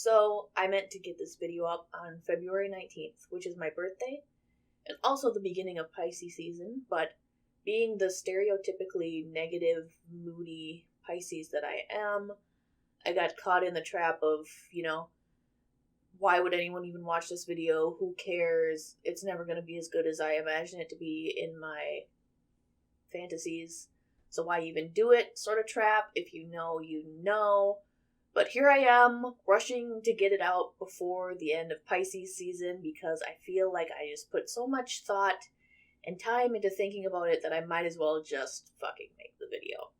So, I meant to get this video up on February 19th, which is my birthday, and also the beginning of Pisces season, but being the stereotypically negative, moody Pisces that I am, I got caught in the trap of, why would anyone even watch this video? Who cares? It's never going to be as good as I imagine it to be in my fantasies. So why even do it? Sort of trap. If you know, you know. But here I am, rushing to get it out before the end of Pisces season because I feel like I just put so much thought and time into thinking about it that I might as well just fucking make the video.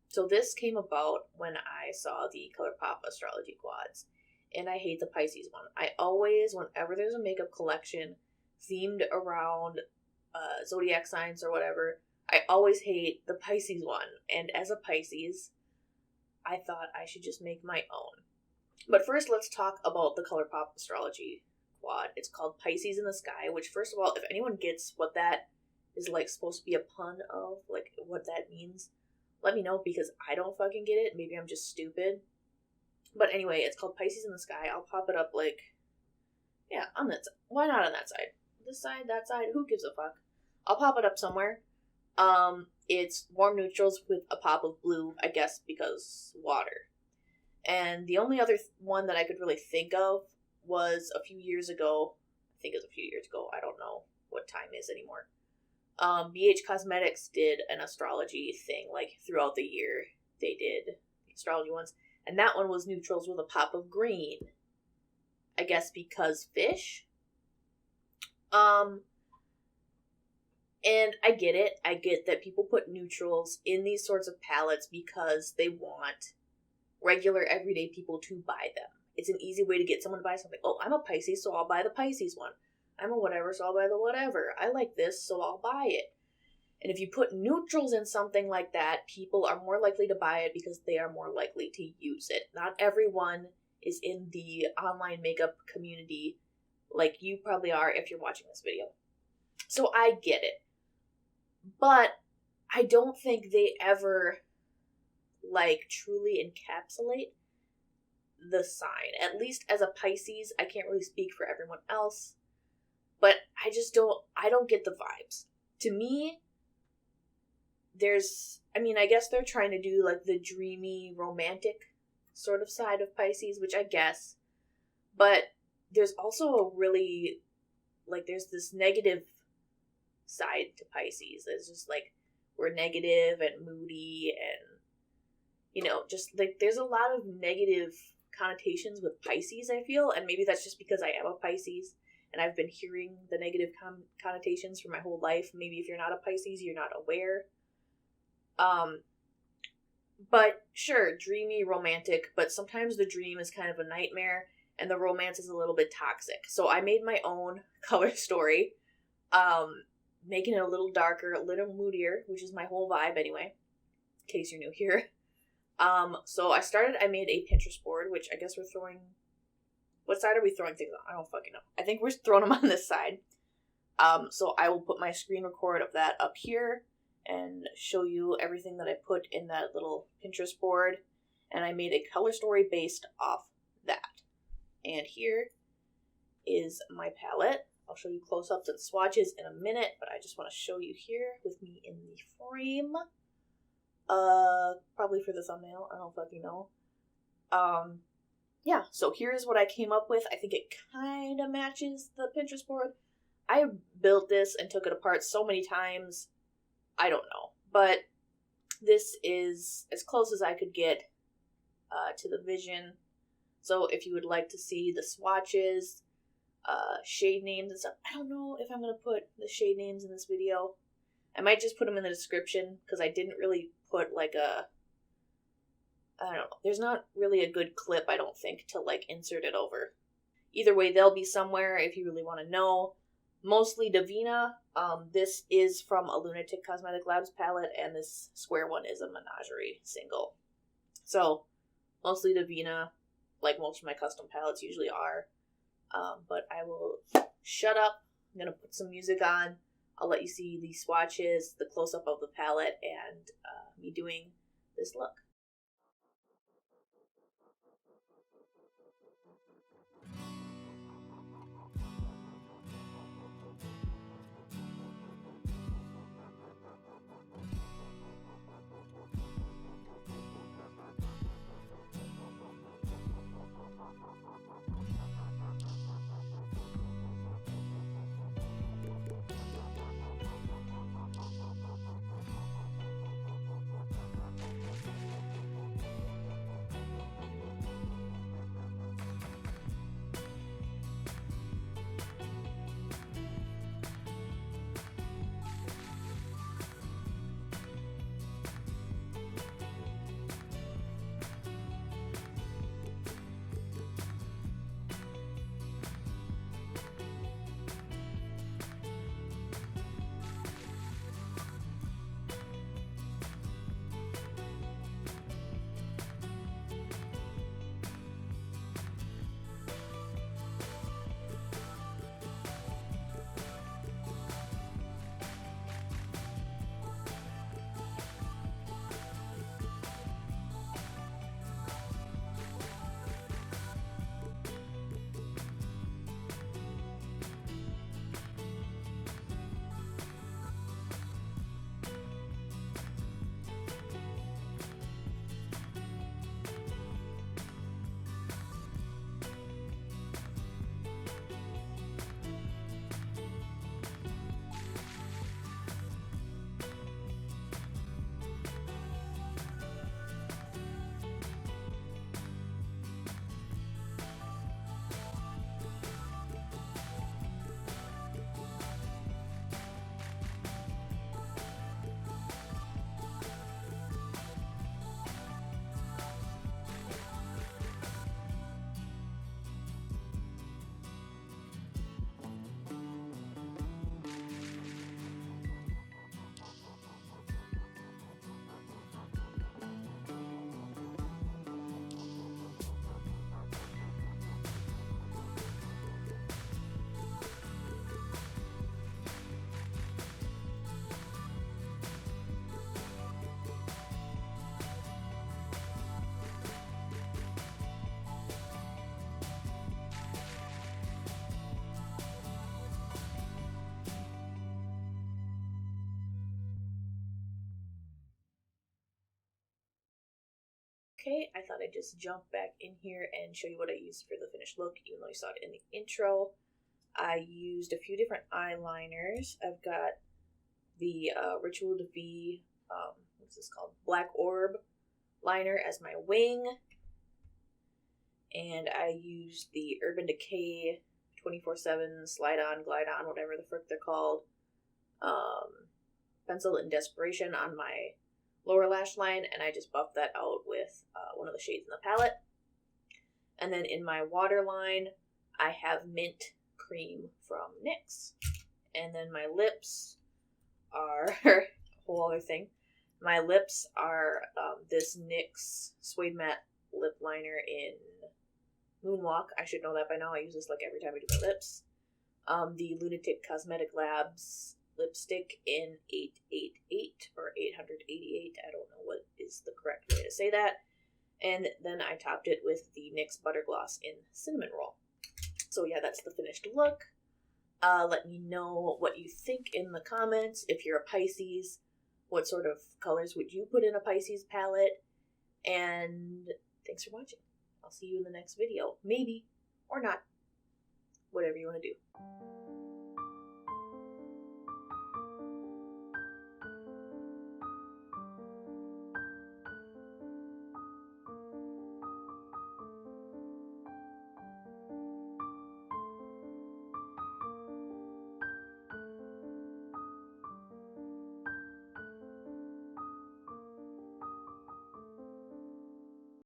So this came about when I saw the 𝘗𝘪𝘴 astrology quads, and I hate the Pisces one. I always, whenever there's a makeup collection themed around zodiac signs or whatever, I always hate the Pisces one, and as a Pisces, I thought I should just make my own. But first, let's talk about the 𝘗𝘪𝘴 astrology quad. It's called Pisces in the Sky, which, first of all, if anyone gets what that is supposed to be a pun of, what that means, let me know, because I don't fucking get it. Maybe I'm just stupid. But anyway, it's called Pisces in the Sky. I'll pop it up on that side. Why not on that side? This side, that side, who gives a fuck? I'll pop it up somewhere. It's warm neutrals with a pop of blue, I guess because water. And the only other one that I could really think of was a few years ago. I think it was a few years ago. I don't know what time is anymore. Cosmetics did an astrology thing, throughout the year. They did the astrology ones. And that one was neutrals with a pop of green. I guess because fish? And I get it. I get that people put neutrals in these sorts of palettes because they want regular, everyday people to buy them. It's an easy way to get someone to buy something. Oh, I'm a Pisces, so I'll buy the Pisces one. I'm a whatever, so I'll buy the whatever. I like this, so I'll buy it. And if you put neutrals in something like that, people are more likely to buy it because they are more likely to use it. Not everyone is in the online makeup community like you probably are if you're watching this video. So I get it. But I don't think they ever, truly encapsulate the sign. At least as a Pisces, I can't really speak for everyone else. But I don't get the vibes. To me, I guess they're trying to do, the dreamy, romantic sort of side of Pisces, which I guess. But there's also a really, there's this negative side to Pisces. It's just, we're negative and moody and, there's a lot of negative connotations with Pisces, I feel. And maybe that's just because I am a Pisces. And I've been hearing the negative connotations for my whole life. Maybe if you're not a Pisces, you're not aware. But sure, dreamy, romantic, but sometimes the dream is kind of a nightmare, and the romance is a little bit toxic. So I made my own color story, making it a little darker, a little moodier, which is my whole vibe anyway, in case you're new here. So I made a Pinterest board, which I guess we're throwing... What side are we throwing things on? I don't fucking know. I think we're throwing them on this side. So I will put my screen record of that up here and show you everything that I put in that little Pinterest board. And I made a color story based off that. And here is my palette. I'll show you close-ups and swatches in a minute, but I just want to show you here with me in the frame. Probably for the thumbnail. I don't fucking know. Yeah, so here's what I came up with. I think it kind of matches the Pinterest board. I built this and took it apart so many times. I don't know. But this is as close as I could get to the vision. So if you would like to see the swatches, shade names and stuff. I don't know if I'm going to put the shade names in this video. I might just put them in the description because I didn't really put I don't know. There's not really a good clip, I don't think, to insert it over. Either way, they'll be somewhere if you really want to know. Mostly Devinah. This is from a Lunatick Cosmetic Labs palette, and this square one is a Menagerie single. So, mostly Devinah, like most of my custom palettes usually are. But I will shut up. I'm going to put some music on. I'll let you see the swatches, the close-up of the palette, and me doing this look. okay, I thought I'd just jump back in here and show you what I used for the finished look, even though you saw it in the intro. I used a few different eyeliners. I've got the 𝘊𝘩𝘬𝘭𝑦𝘗 what's this called? Black Orb liner as my wing. And I used the Urban Decay 24/7 Slide On, Glide On, whatever the frick they're called, pencil in Desperation on my lower lash line, and I just buffed that out with one of the shades in the palette. And then in my waterline, I have Mint Cream from NYX. And then my lips are a whole other thing. My lips are this NYX Suede Matte lip liner in Moonwalk. I should know that by now. I use this like every time I do my lips. The Lunatick Cosmetic Labs lipstick in 888 or 888. I don't know what is the correct way to say that. And then I topped it with the NYX Butter Gloss in Cinnamon Roll. So yeah, that's the finished look. Let me know what you think in the comments. If you're a Pisces, what sort of colors would you put in a Pisces palette? And thanks for watching. I'll see you in the next video. Maybe, or not. Whatever you want to do.